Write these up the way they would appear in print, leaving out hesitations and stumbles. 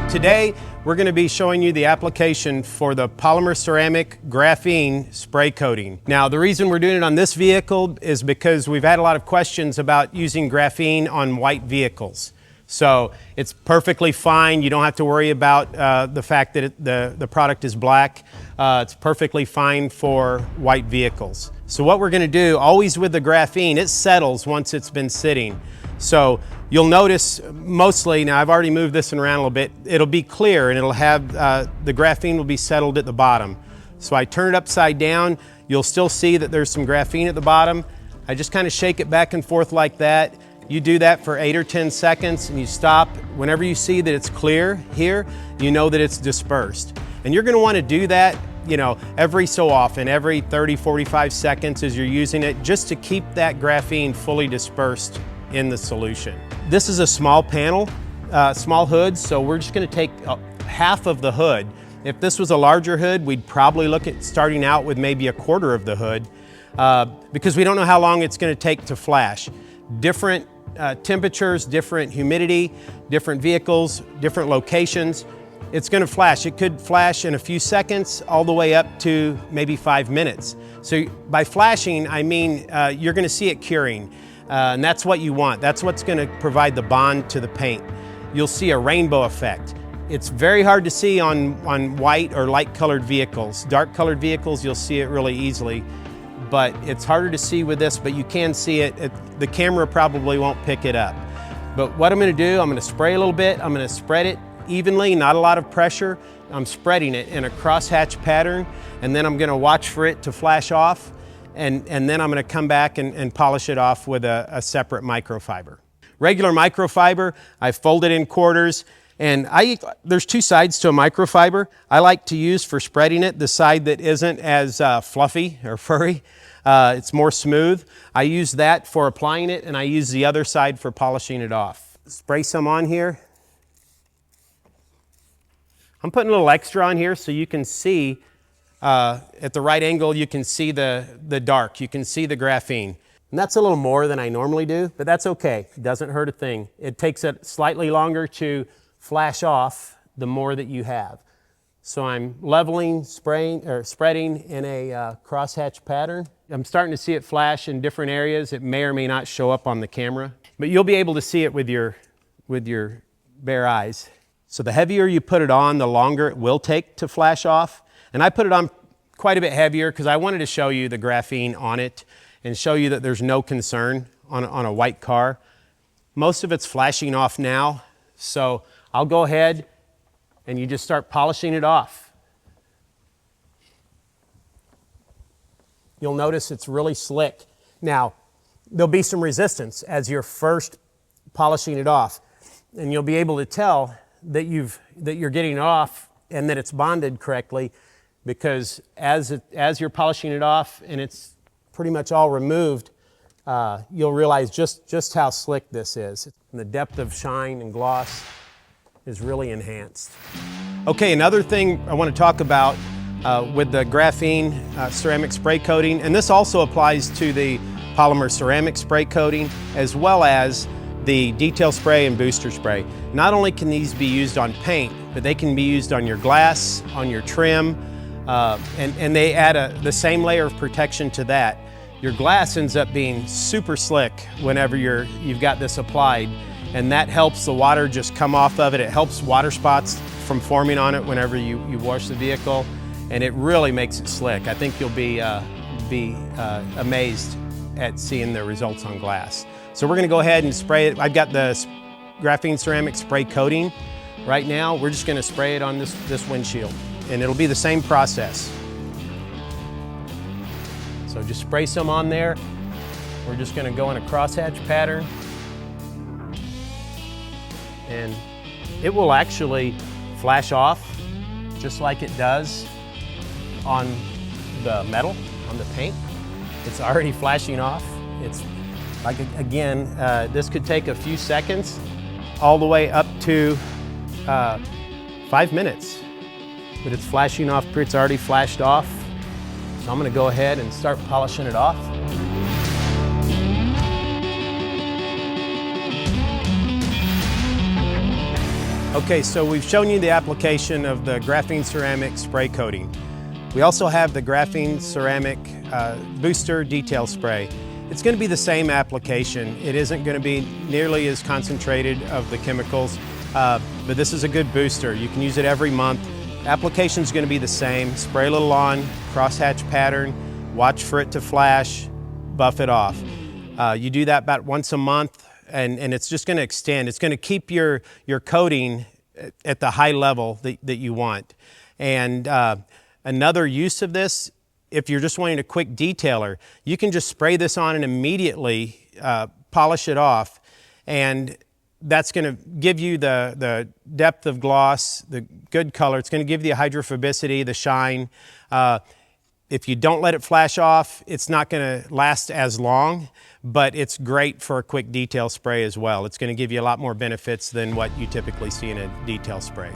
Today, we're going to be showing you the application for the polymer ceramic graphene spray coating. Now, the reason we're doing it on this vehicle is because we've had a lot of questions about using graphene on white vehicles. So it's perfectly fine. You don't have to worry about the fact that the product is black. It's perfectly fine for white vehicles. So what we're going to do, always with the graphene, it settles once it's been sitting. So you'll notice mostly, now I've already moved this one around a little bit, it'll be clear and it'll have, the graphene will be settled at the bottom. So I turn it upside down, you'll still see that there's some graphene at the bottom. I just kind of shake it back and forth like that. You do that for 8 or 10 seconds and you stop. Whenever you see that it's clear here, you know that it's dispersed. And you're going to want to do that, you know, every so often, every 30, 45 seconds as you're using it, just to keep that graphene fully dispersed in the solution. This is a small panel, small hood, so we're just going to take half of the hood. If this was a larger hood, we'd probably look at starting out with maybe a quarter of the hood because we don't know how long it's going to take to flash. Different temperatures, different humidity, different vehicles, different locations. It's going to flash. It could flash in a few seconds all the way up to maybe 5 minutes. So by flashing, I mean you're going to see it curing. And that's what you want. That's what's going to provide the bond to the paint. You'll see a rainbow effect. It's very hard to see on white or light colored vehicles. Dark colored vehicles, you'll see it really easily, but it's harder to see with this, but you can see it. The camera probably won't pick it up. But what I'm going to do, I'm going to spray a little bit. I'm going to spread it evenly, not a lot of pressure. I'm spreading it in a crosshatch pattern, and then I'm going to watch for it to flash off. And then I'm going to come back and polish it off with a separate microfiber. Regular microfiber, I fold it in quarters, and there's two sides to a microfiber. I like to use for spreading it the side that isn't as fluffy or furry. It's more smooth. I use that for applying it, and I use the other side for polishing it off. Spray some on here. I'm putting a little extra on here so you can see at the right angle, you can see the dark, you can see the graphene. And that's a little more than I normally do, but that's okay. It doesn't hurt a thing. It takes it slightly longer to flash off the more that you have. So I'm leveling, spraying, or spreading in a crosshatch pattern. I'm starting to see it flash in different areas. It may or may not show up on the camera, but you'll be able to see it with your bare eyes. So the heavier you put it on, the longer it will take to flash off. And I put it on quite a bit heavier because I wanted to show you the graphene on it and show you that there's no concern on a white car. Most of it's flashing off now, so I'll go ahead and you just start polishing it off. You'll notice it's really slick. Now, there'll be some resistance as you're first polishing it off, and you'll be able to tell that you're getting it off and that it's bonded correctly, because as you're polishing it off and it's pretty much all removed, you'll realize just how slick this is. And the depth of shine and gloss is really enhanced. Okay, another thing I want to talk about with the graphene ceramic spray coating, and this also applies to the polymer ceramic spray coating as well as the detail spray and booster spray. Not only can these be used on paint, but they can be used on your glass, on your trim, and they add the same layer of protection to that. Your glass ends up being super slick whenever you've got this applied, and that helps the water just come off of it. It helps water spots from forming on it whenever you wash the vehicle, and it really makes it slick. I think you'll be amazed at seeing the results on glass. So we're going to go ahead and spray it. I've got the graphene ceramic spray coating right now. We're just going to spray it on this windshield, and it'll be the same process. So just spray some on there. We're just going to go in a crosshatch pattern, and it will actually flash off just like it does on the metal, on the paint. It's already flashing off. It's like, again, this could take a few seconds all the way up to 5 minutes, but it's flashing off. It's already flashed off. So I'm going to go ahead and start polishing it off. Okay, so we've shown you the application of the graphene ceramic spray coating. We also have the graphene ceramic booster detail spray. It's going to be the same application. It isn't going to be nearly as concentrated of the chemicals, but this is a good booster. You can use it every month. Application is going to be the same. Spray a little on, crosshatch pattern, watch for it to flash, buff it off. You do that about once a month, and it's just going to extend. It's going to keep your coating at the high level that you want. And another use of this, if you're just wanting a quick detailer, you can just spray this on and immediately polish it off, and that's going to give you the depth of gloss, the good color. It's going to give you the hydrophobicity, the shine. If you don't let it flash off, it's not going to last as long, but it's great for a quick detail spray as well. It's going to give you a lot more benefits than what you typically see in a detail spray.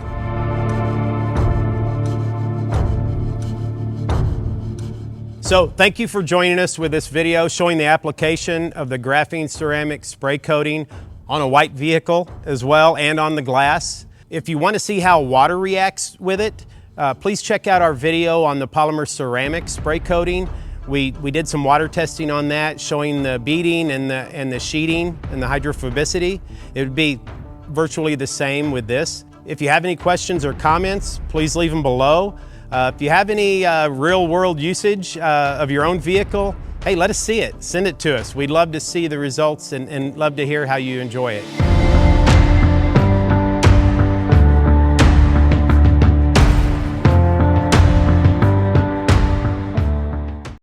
So thank you for joining us with this video showing the application of the graphene ceramic spray coating on a white vehicle as well, and on the glass. If you want to see how water reacts with it, please check out our video on the polymer ceramic spray coating. We did some water testing on that, showing the beading and the sheeting and the hydrophobicity. It would be virtually the same with this. If you have any questions or comments, please leave them below. If you have any real world usage of your own vehicle, hey, let us see it. Send it to us. We'd love to see the results and love to hear how you enjoy it.